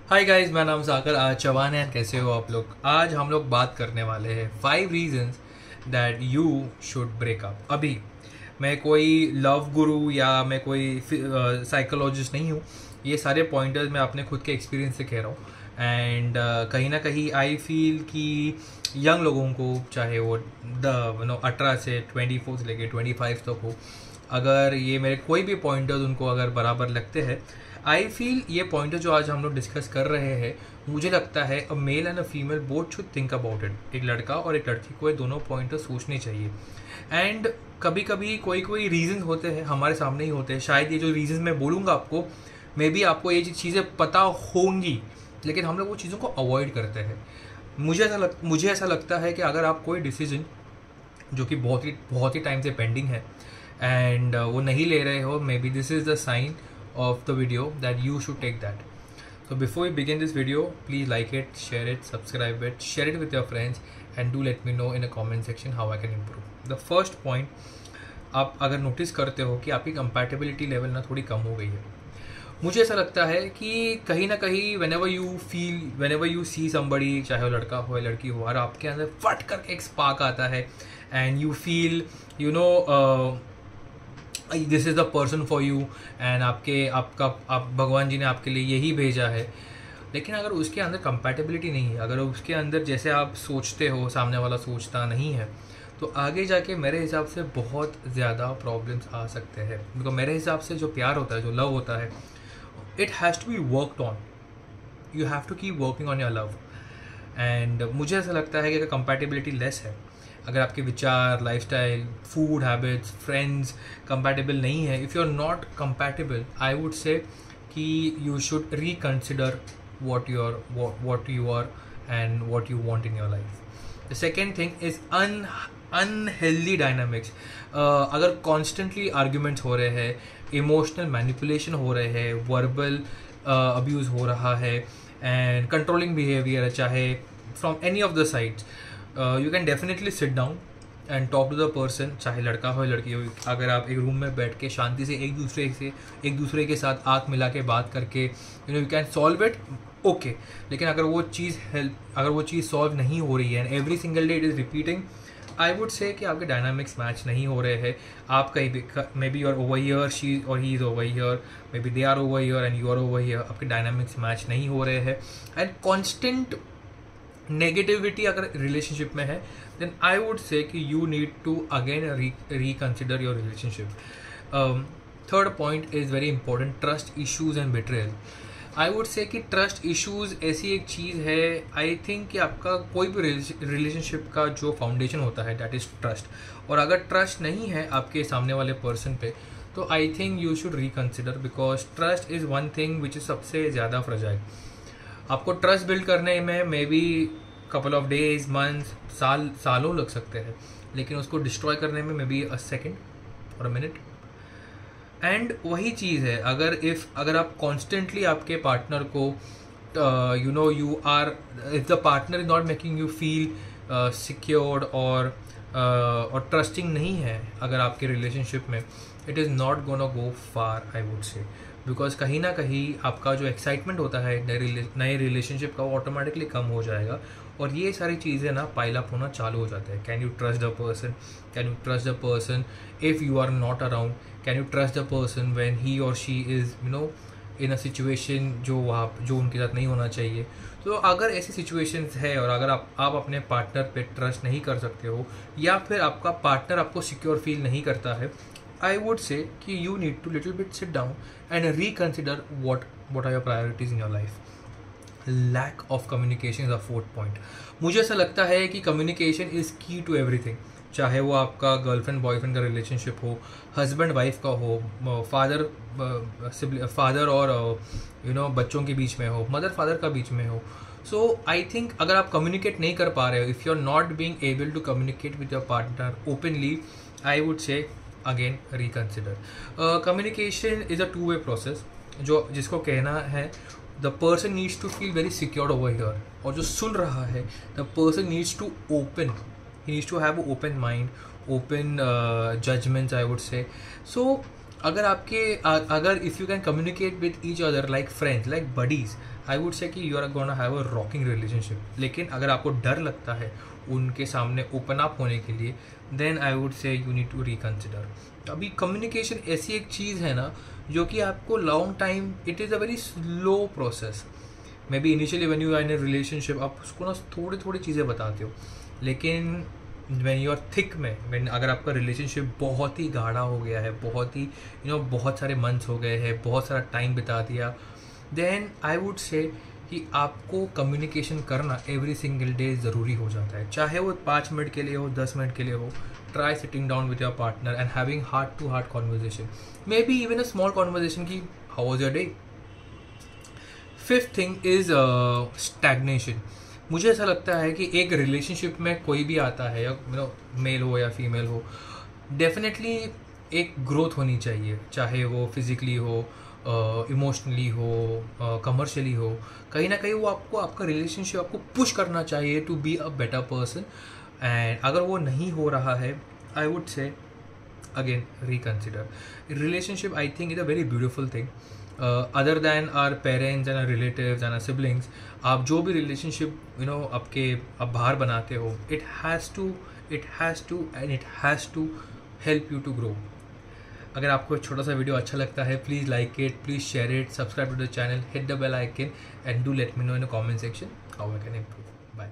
Hi guys, मेरा नाम सागर आज चौहान है। कैसे हो आप लोग? आज हम लोग बात करने वाले हैं 5 reasons that you should break up. अभी मैं कोई लव गुरु या मैं कोई साइकोलॉजिस्ट नहीं हूँ। ये सारे पॉइंटर्स मैं अपने खुद के एक्सपीरियंस से कह रहा हूँ। एंड कहीं ना कहीं आई फील कि यंग लोगों को, चाहे वो 18 से 24 से लेके 25 तक हो, अगर ये मेरे कोई भी पॉइंटर्स उनको अगर बराबर लगते हैं, आई फील ये पॉइंटर जो आज हम लोग डिस्कस कर रहे हैं, मुझे लगता है a male and a female both should think about it. एक लड़का और एक लड़की को ये दोनों पॉइंटर सोचने चाहिए। एंड कभी कभी कोई कोई रीजन होते हैं हमारे सामने ही होते हैं। शायद ये जो रीजन मैं बोलूँगा आपको, मे बी आपको ये चीज़ें पता होंगी, लेकिन हम लोग वो चीज़ों को अवॉइड करते हैं। मुझे ऐसा लगता है कि अगर आप कोई डिसीजन जो कि बहुत ही टाइम से पेंडिंग है एंड वो नहीं ले रहे हो, maybe this is the sign of the video that you should take that. So before we begin this video, please like it, share it, subscribe it, share it with your friends, and do let me know in the comment section how I can improve. The first point, आप अगर notice करते हो कि आपकी compatibility level ना थोड़ी कम हो गई है। मुझे ऐसा लगता है कि कहीं ना कहीं whenever you see somebody, चाहे वो लड़का हो या लड़की हो, और आपके अंदर फट करके एक स्पार्क आता है and you feel this is the person for you, and आप भगवान जी ने आपके लिए यही भेजा है। लेकिन अगर उसके अंदर कंपैटिबिलिटी नहीं है, अगर उसके अंदर जैसे आप सोचते हो सामने वाला सोचता नहीं है, तो आगे जाके मेरे हिसाब से बहुत ज़्यादा प्रॉब्लम्स आ सकते हैं। बिकॉज मेरे हिसाब से जो प्यार होता है, जो लव होता है, it has to be worked on. You have to keep working on your love. And मुझे ऐसा लगता है कि अगर कंपैटिबिलिटी लेस है, अगर आपके विचार, lifestyle, food habits, friends compatible नहीं है, if you are not compatible, I would say कि you should reconsider what you are and what you want in your life. The second thing is unhealthy dynamics. अगर constantly arguments हो रहे हैं, emotional manipulation हो रहे हैं, verbal abuse हो रहा है, and controlling behavior, चाहे from any of the sides, you can definitely sit down and talk to the person, चाहे लड़का हो या लड़की हो। अगर आप एक रूम में बैठ के शांति से एक दूसरे के साथ आँख मिला के बात करके you can solve it, okay. लेकिन अगर वो चीज़ सॉल्व नहीं हो रही है and every single day it is repeating, I would say कि आपके डायनामिक्स मैच नहीं हो रहे हैं। आप कहीं भी, maybe you are over here, she और he is over here, maybe they are over here and you are over here, आपके डायनामिक्स मैच नहीं हो रहे हैं एंड कॉन्स्टेंट नेगेटिविटी अगर रिलेशनशिप में है, देन आई वुड से कि you need to again reconsider your relationship. Third point is very important, trust issues and betrayal. I would say कि ट्रस्ट इश्यूज ऐसी एक चीज़ है, आई थिंक कि आपका कोई भी रिलेशनशिप का जो फाउंडेशन होता है दैट इज़ ट्रस्ट। और अगर ट्रस्ट नहीं है आपके सामने वाले पर्सन पे, तो I think you should reconsider, because trust is one thing which is सबसे ज़्यादा फ्रजाइल। आपको ट्रस्ट बिल्ड करने में may be couple of days, months, सालों लग सकते हैं, लेकिन उसको डिस्ट्रॉय करने में मे बी अ सेकेंड और अ मिनट। एंड वही चीज़ है, अगर आप कॉन्स्टेंटली आपके पार्टनर को if the partner is not making you feel secured और ट्रस्टिंग नहीं है अगर आपके रिलेशनशिप में, it is not gonna go far, I would से। बिकॉज कहीं ना कहीं आपका जो एक्साइटमेंट होता है नए रिलेशनशिप का, वो ऑटोमेटिकली कम हो जाएगा और ये सारी चीज़ें ना पाइल अप होना चालू हो जाते हैं। Can you trust the person? Can you trust the person if you are not around? Can you trust the person when he और she is in a situation जो उनके साथ नहीं होना चाहिए? तो अगर ऐसी सिचुएशंस है और अगर आप अपने पार्टनर पे ट्रस्ट नहीं कर सकते हो, या फिर आपका पार्टनर आपको सिक्योर फील नहीं करता है, I would say कि you need to little bit sit down and reconsider what are your priorities in your life. Lack of communication is a fourth point. मुझे ऐसा लगता है कि communication is key to everything. चाहे वो आपका girlfriend boyfriend का रिलेशनशिप हो, हस्बैंड वाइफ का हो, फादर और बच्चों के बीच में हो, मदर फादर का बीच में हो। सो आई थिंक अगर आप कम्युनिकेट नहीं कर पा रहे हो, if you are not being able to communicate with your partner openly, I would say again reconsider. Communication is a two way process. जिसको कहना है, the person needs to feel very secured over here, और जो सुन रहा है, the person needs to open, he needs to have open mind, open judgements, I would say. So अगर if you can communicate with each other like friends, like buddies, I would say कि you are gonna have a rocking relationship. लेकिन अगर आपको डर लगता है उनके सामने ओपन अप होने के लिए, then I would say you need to reconsider. अभी कम्युनिकेशन ऐसी एक चीज़ है ना जो कि आपको long time, it is a very slow process. Maybe initially when you are in a relationship आप उसको ना थोड़ी थोड़ी चीज़ें बताते हो, लेकिन व्हेन यू आर थिक में, व्हेन अगर आपका रिलेशनशिप बहुत ही गाढ़ा हो गया है, बहुत ही बहुत सारे मंथ्स हो गए हैं, बहुत सारा टाइम बिता दिया, देन आई वुड से कि आपको कम्युनिकेशन करना एवरी सिंगल डे ज़रूरी हो जाता है। चाहे वो 5 मिनट के लिए हो, 10 मिनट के लिए हो, try sitting down with your partner and having heart to heart conversation, maybe even a small conversation की how was your day. Fifth thing is stagnation. मुझे ऐसा लगता है कि एक रिलेशनशिप में कोई भी आता है, या मेल हो या फीमेल हो, डेफिनेटली एक ग्रोथ होनी चाहिए, चाहे वो फिजिकली हो, इमोशनली हो, कमर्शियली हो। कहीं ना कहीं वो आपको, आपका रिलेशनशिप आपको पुश करना चाहिए to be a better person. And अगर वो नहीं हो रहा है, I would say again reconsider. Relationship I think is a very beautiful thing. Other than our parents and our relatives and our siblings, आप जो भी रिलेशनशिप आपके आप बाहर बनाते हो, it has to help you to grow. अगर आपको एक छोटा सा वीडियो अच्छा लगता है, please like it, please share it, subscribe to the channel, hit the bell icon and do let me know in the comment section how I can improve. Bye.